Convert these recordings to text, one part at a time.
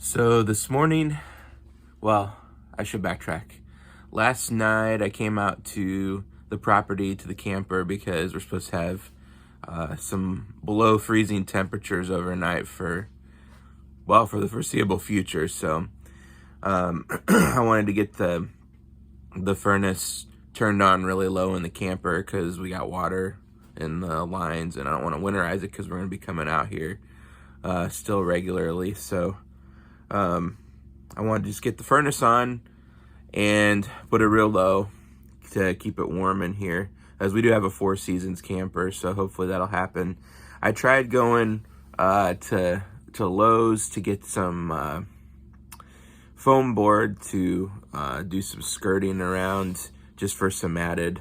So this morning, well, I should backtrack. Last night I came out to the property, to the camper, because we're supposed to have some below freezing temperatures overnight for the foreseeable future. So I wanted to get the furnace turned on really low in the camper because we got water in the lines, and I don't want to winterize it because we're going to be coming out here still regularly. So I wanted to just get the furnace on and put it real low to keep it warm in here, as we do have a Four Seasons camper, so hopefully that'll happen. I tried going to Lowe's to get some foam board to do some skirting around, just for some added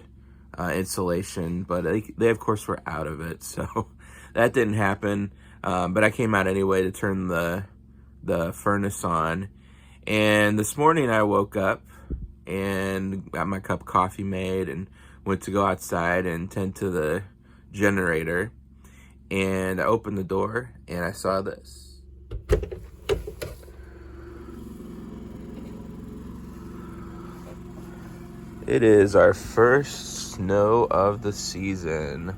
insulation, but they of course were out of it, so that didn't happen. But I came out anyway to turn the furnace on, and this morning I woke up and got my cup of coffee made and went to go outside and tend to the generator, and I opened the door and I saw this. It is our first snow of the season.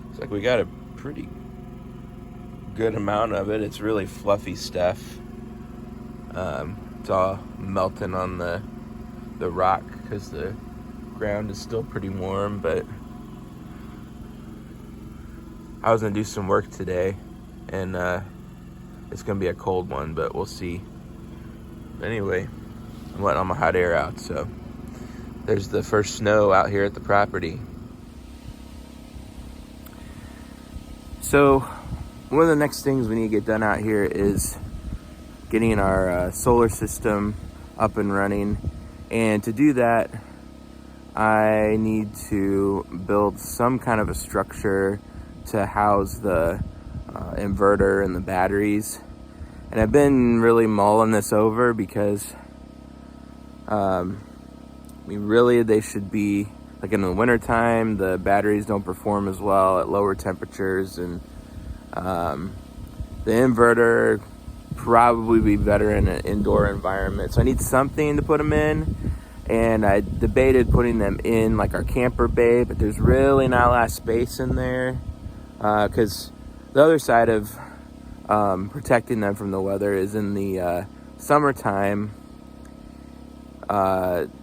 It's like we got a pretty good amount of it. It's really fluffy stuff. It's all melting on the rock because the ground is still pretty warm, but I was gonna do some work today, and it's gonna be a cold one, but we'll see. Anyway, I'm letting all my hot air out, so there's the first snow out here at the property. So one of the next things we need to get done out here is getting our solar system up and running. And to do that, I need to build some kind of a structure to house the inverter and the batteries. And I've been really mulling this over because they should be, like in the wintertime, the batteries don't perform as well at lower temperatures, and the inverter probably be better in an indoor environment. So I need something to put them in, and I debated putting them in like our camper bay, but there's really not a lot of space in there, because the other side of protecting them from the weather is in the summertime.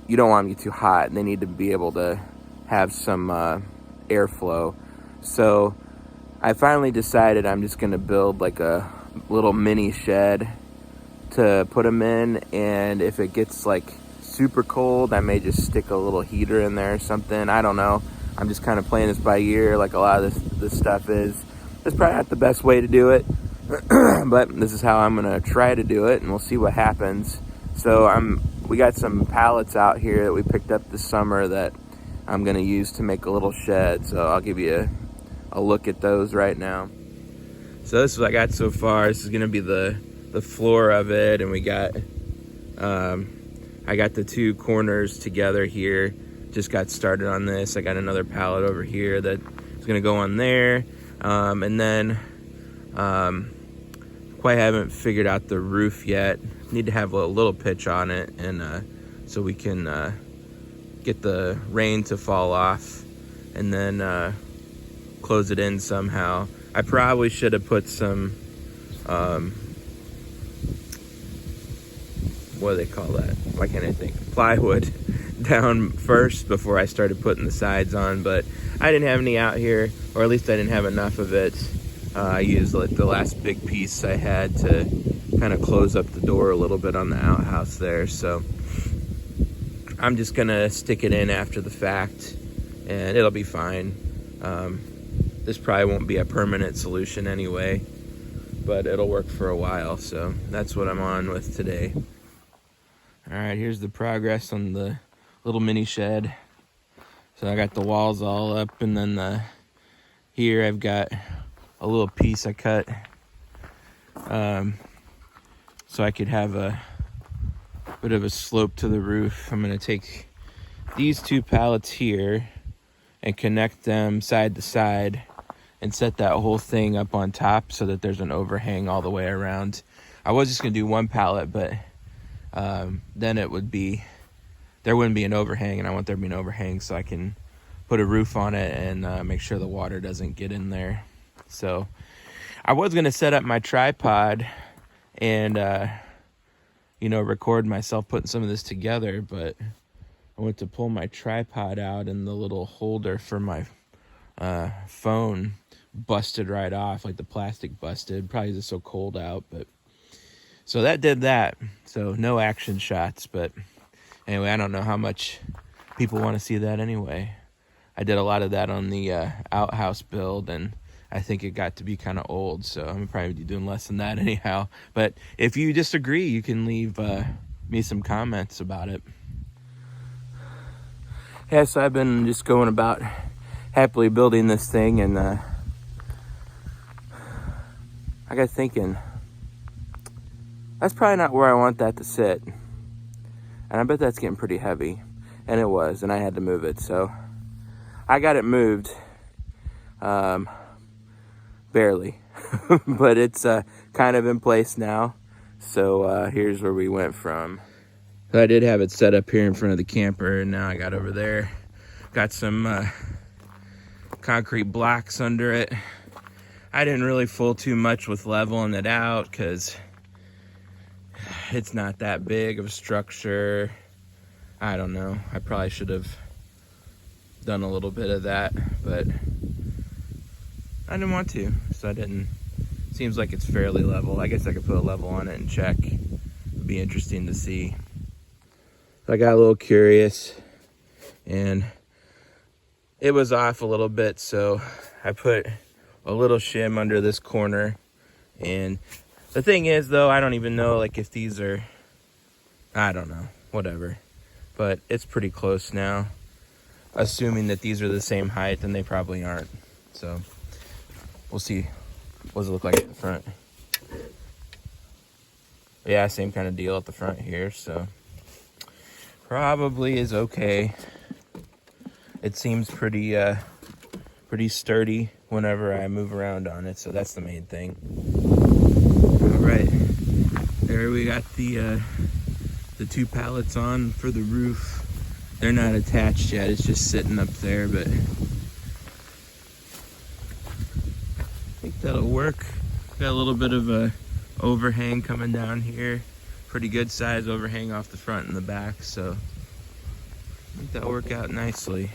You don't want them to get too hot, and they need to be able to have some airflow. So I finally decided I'm just gonna build like a little mini shed to put them in, and if it gets like super cold, I may just stick a little heater in there or something. I don't know. I'm just kind of playing this by ear, like a lot of this stuff is. It's probably not the best way to do it, but this is how I'm gonna try to do it, and we'll see what happens. So we got some pallets out here that we picked up this summer that I'm gonna use to make a little shed. So I'll give you a look at those right now. So this is what I got so far. This is gonna be the floor of it, and we got I got the two corners together here. Just got started on this. I got another pallet over here that is gonna go on there, and then quite haven't figured out the roof yet. Need to have a little pitch on it, and so we can get the rain to fall off, and then close it in somehow. I probably should have put some what do they call that? Why can't I think? Plywood down first before I started putting the sides on, but I didn't have any out here, or at least I didn't have enough of it. I used like the last big piece I had to kind of close up the door a little bit on the outhouse there. So I'm just gonna stick it in after the fact, and it'll be fine. This probably won't be a permanent solution anyway, but it'll work for a while. So that's what I'm on with today. All right, here's the progress on the little mini shed. So I got the walls all up, and then here I've got a little piece I cut so I could have a bit of a slope to the roof. I'm gonna take these two pallets here and connect them side to side and set that whole thing up on top so that there's an overhang all the way around. I was just gonna do one pallet, but then there wouldn't be an overhang, and I want there to be an overhang so I can put a roof on it and make sure the water doesn't get in there. So I was gonna set up my tripod and record myself putting some of this together, but I went to pull my tripod out and the little holder for my phone busted right off, like the plastic busted. Probably just so cold out, but so that did that. So no action shots, but anyway, I don't know how much people want to see that anyway. I did a lot of that on the outhouse build, and I think it got to be kind of old, so I'm probably doing less than that anyhow. But if you disagree, you can leave me some comments about it. Yeah, so I've been just going about happily building this thing, and I got thinking, that's probably not where I want that to sit. And I bet that's getting pretty heavy. And it was, and I had to move it. So I got it moved. Barely. But it's kind of in place now. So here's where we went from. So I did have it set up here in front of the camper, and now I got over there. Got some concrete blocks under it. I didn't really fool too much with leveling it out because it's not that big of a structure. I don't know. I probably should have done a little bit of that, but I didn't want to, so I didn't. Seems like it's fairly level. I guess I could put a level on it and check. It'd be interesting to see. So I got a little curious, and it was off a little bit, so I put a little shim under this corner. And the thing is, though, I don't even know like if these are, I don't know, whatever, but it's pretty close now. Assuming that these are the same height, and they probably aren't. So we'll see. What does it look like at the front? Yeah, same kind of deal at the front here, so probably is okay. It seems pretty sturdy whenever I move around on it, so that's the main thing. All right, there we got the 2 pallets on for the roof. They're not attached yet, it's just sitting up there, but I think that'll work. Got a little bit of a overhang coming down here. Pretty good size overhang off the front and the back, so I think that'll work out nicely.